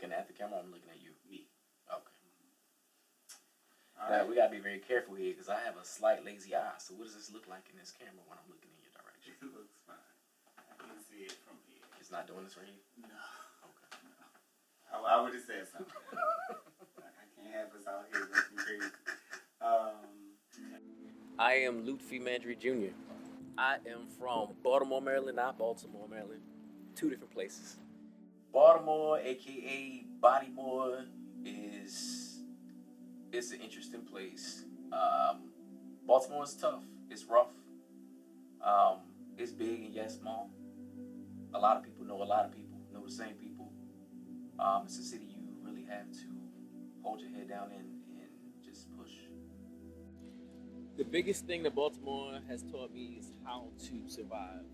looking at the camera or I'm looking at you? Me. Okay. All Now, right. we got to be very careful here because I have a slight lazy eye. So what does this look like in this camera when I'm looking in your direction? It looks fine. I can see it from here. It's not doing this for you? No. Okay. No. I would have said something. I can't have us out here looking crazy. I am Lutfi Mandry Jr. I am from Baltimore, Maryland, not Baltimore, Maryland. Two different places. Baltimore, aka Bodymore, it's an interesting place. Baltimore is tough. It's rough. It's big and yet small. A lot of people know a lot of people, know the same people. It's a city you really have to hold your head down and just push. The biggest thing that Baltimore has taught me is how to survive,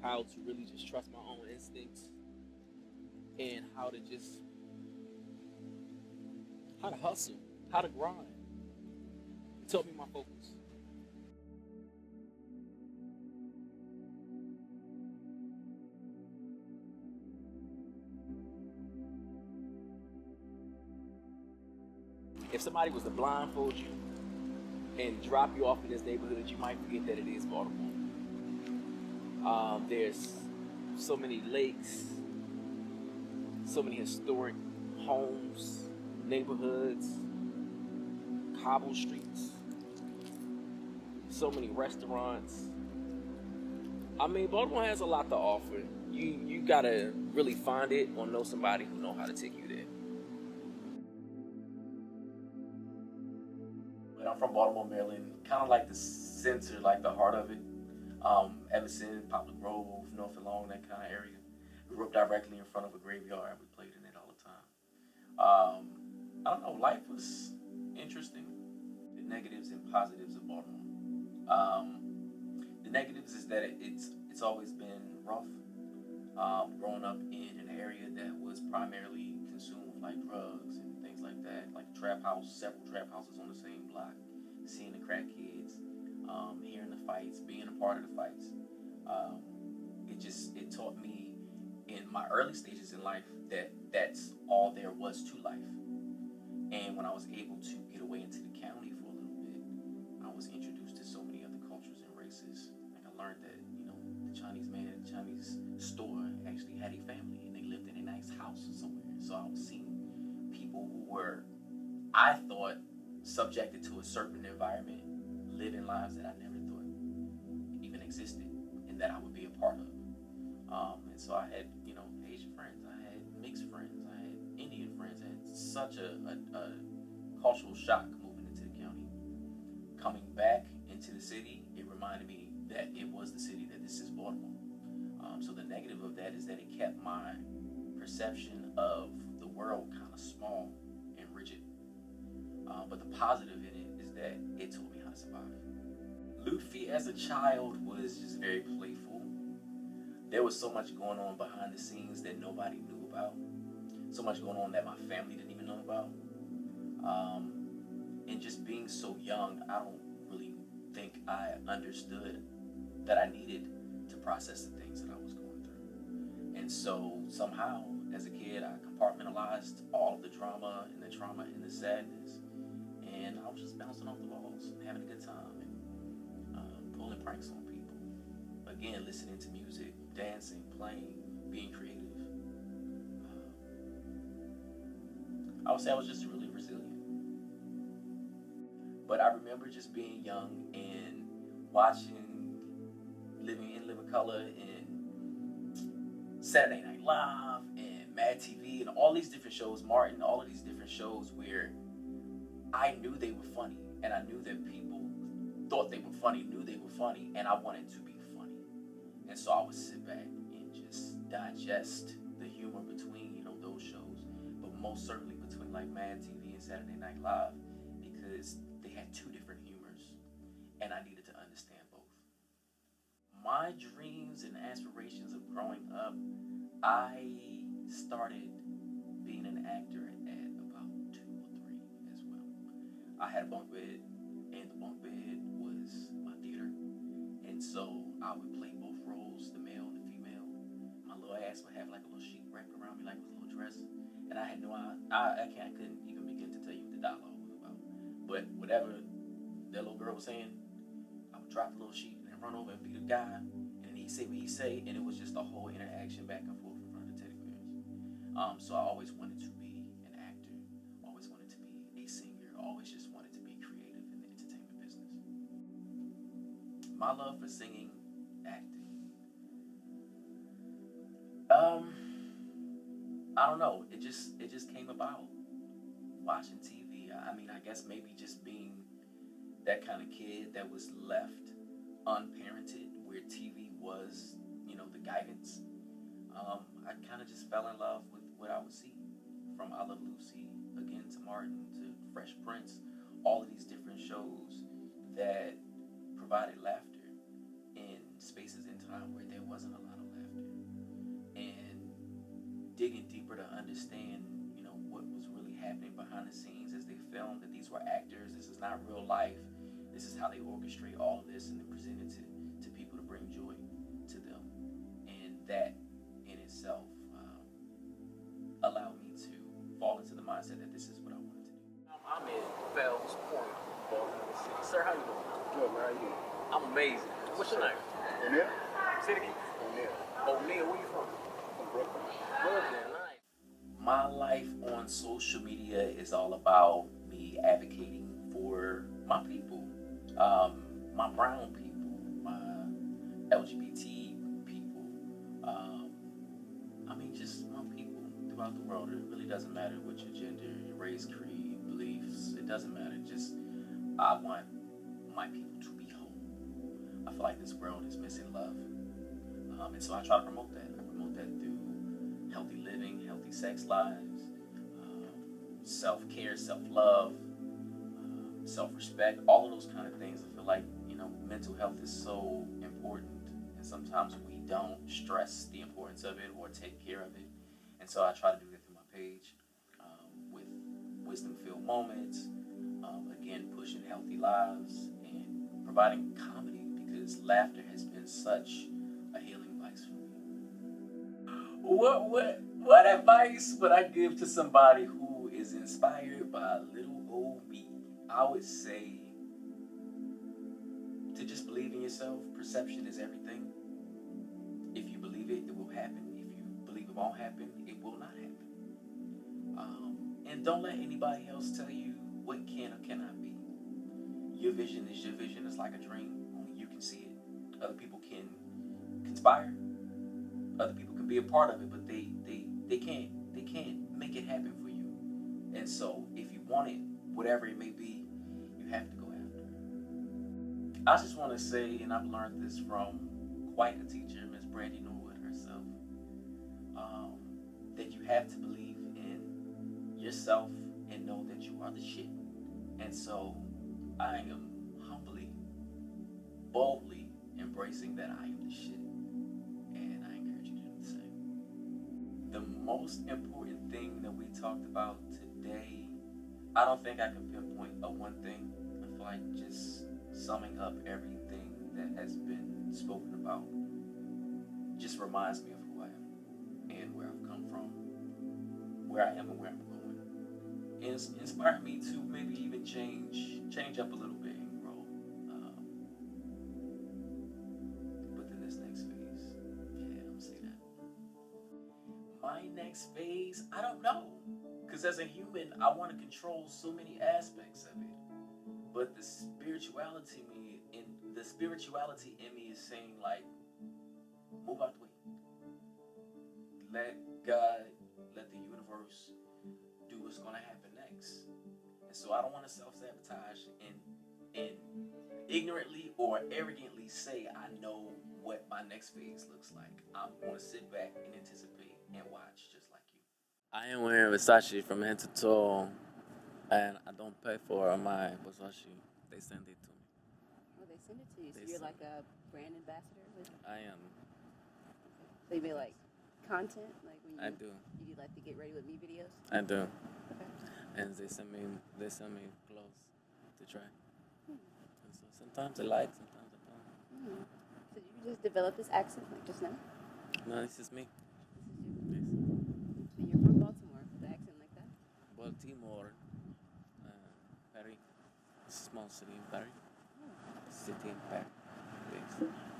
how to really just trust my own instincts, and how to hustle, how to grind. It taught me my focus. If somebody was to blindfold you and drop you off in this neighborhood, you might forget that it is Baltimore. There's so many lakes, so many historic homes, neighborhoods, cobble streets, so many restaurants. I mean, Baltimore has a lot to offer. You gotta really find it or know somebody who know how to take you there. But I'm from Baltimore, Maryland, kind of like the center, like the heart of it. Evanston, Poplar Grove, North and Long, that kind of area. Grew up directly in front of a graveyard. We played in it all the time. I don't know, life was interesting. The negatives and positives of Baltimore. The negatives is that it's always been rough. Growing up in an area that was primarily consumed with like drugs and things like that, like trap house, several trap houses on the same block, seeing the crack kids, hearing the fights, being a part of the fights. It taught me in my early stages in life that that's all there was to life. And when I was able to get away into the county for a little bit, I was introduced to so many other cultures and races. Like I learned that, the Chinese man at the Chinese store actually had a family and they lived in a nice house somewhere. So I was seeing people who were, I thought, subjected to a certain environment, living lives that I never thought even existed and that I would be a part of. And so I had, Asian friends, I had mixed friends, I had Indian friends. I had such a cultural shock moving into the county. Coming back into the city, it reminded me that it was the city, that this is Baltimore. So the negative of that is that it kept my perception of the world kind of small and rigid. But the positive in it is that it taught me how to survive. Lutfi as a child was just very playful. There was so much going on behind the scenes that nobody knew about. So much going on that my family didn't even know about. And just being so young, I don't really think I understood that I needed to process the things that I was going through. And so somehow, as a kid, I compartmentalized all of the drama and the trauma and the sadness. And I was just bouncing off the walls and having a good time and pulling pranks on people. Again, listening to music, dancing, playing, being creative. I would say I was just really resilient. But I remember just being young and watching Living Color and Saturday Night Live and Mad TV and all these different shows, Martin, all of these different shows where I knew they were funny and I knew that people thought they were funny, knew they were funny, and I wanted to be funny. And so I would sit back and just digest the humor between, those shows, but most certainly between like Mad TV and Saturday Night Live, because they had two different humors and I needed to understand both. My dreams and aspirations of growing up, I started being an actor at about 2 or 3 as well. I had a bunk bed, and the bunk bed was my theater. And so I would play both roles, the male and the female. My little ass would have like a little sheet wrapped around me like it was a little dress. And I I couldn't even begin to tell you what the dialogue was about. But whatever that little girl was saying, I would drop the little sheet and then run over and beat a guy, and then he'd say what he'd say, and it was just a whole interaction back and forth in front of the teddy bears. So I always wanted to be an actor, always wanted to be a singer, always just wanted to be creative in the entertainment business. My love for singing, acting. I don't know. It just came about watching TV. I mean, I guess maybe just being that kind of kid that was left unparented, where TV was, the guidance. I kind of just fell in love with what I would see, from I Love Lucy, again to Martin, to Fresh Prince, all of these different shows that provided laughter in spaces in time where there wasn't a lot of laughter, and digging deeper to understand, what was really happening behind the scenes as they filmed, that these were actors, this is not real life, this is how they orchestrate all of this and then present it to people to bring joy to them. And that in itself allowed me to fall into the mindset that this is what I wanted to do. I'm in Fells Point, Baltimore City. Sir, how you doing? Good, man. How you doing? I'm amazing. What's your name? O'Neal? Say it again. O'Neal, where you from? From Brooklyn. Brooklyn, nice. My life on social media is all about me advocating for my people, my brown people, my LGBT people. Just my people throughout the world. It really doesn't matter what your gender, your race, creed, beliefs. It doesn't matter. Just I want my people to be whole. I feel like this world is missing love, and so I try to promote that. I promote that through healthy living, healthy sex lives, self-care, self-love, self-respect, all of those kind of things. I feel like, mental health is so important, and sometimes we don't stress the importance of it or take care of it. And so I try to do that through my page, with wisdom-filled moments, again, pushing healthy lives and providing comedy, because laughter has been such a healing vice for me. What advice would I give to somebody who is inspired by little old me? I would say to just believe in yourself. Perception is everything. If you believe it, it will happen. If you believe it won't happen, it will not happen. And don't let anybody else tell you what can or cannot be. Your vision is your vision. It's like a dream. Only you can see it. Other people can conspire. Other people can be a part of it, but they can't make it happen for you. And so if you want it, whatever it may be, you have to go after it. I just want to say, and I've learned this from quite a teacher, Miss Brandy Norwood herself, that you have to believe in yourself and know that you are the shit. And so I am humbly, boldly embracing that I am the shit. And I encourage you to do the same. The most important thing that we talked about today, I don't think I can pinpoint a one thing. I feel like just summing up everything that has been spoken about just reminds me of who I am and where I've come from, where I am and where I'm going. And it's inspired me to maybe even change up a little bit and grow. But then this next phase, I'm saying that. My next phase, I don't know. Because as a human, I want to control so many aspects of it. But the spirituality in me is saying, like, move out the way. Let God, let the universe do what's going to happen next. And so I don't want to self-sabotage and ignorantly or arrogantly say I know what my next phase looks like. I'm going to sit back and anticipate and watch just like you. I am wearing Versace from head to toe, and I don't pay for my Versace. They send it to me. Oh, they send it to you. So you're like a brand ambassador with it? I am. Okay. So you make like content, like when I do. You do like the get ready with me videos? I do. Okay. And they send me clothes to try. And so sometimes I like, sometimes I don't. So you just developed this accent like just now? No, this is me. This is you. Yes. And you're from Baltimore with an accent like that? Baltimore, Paris, a small city in Paris, city in Paris. Yes.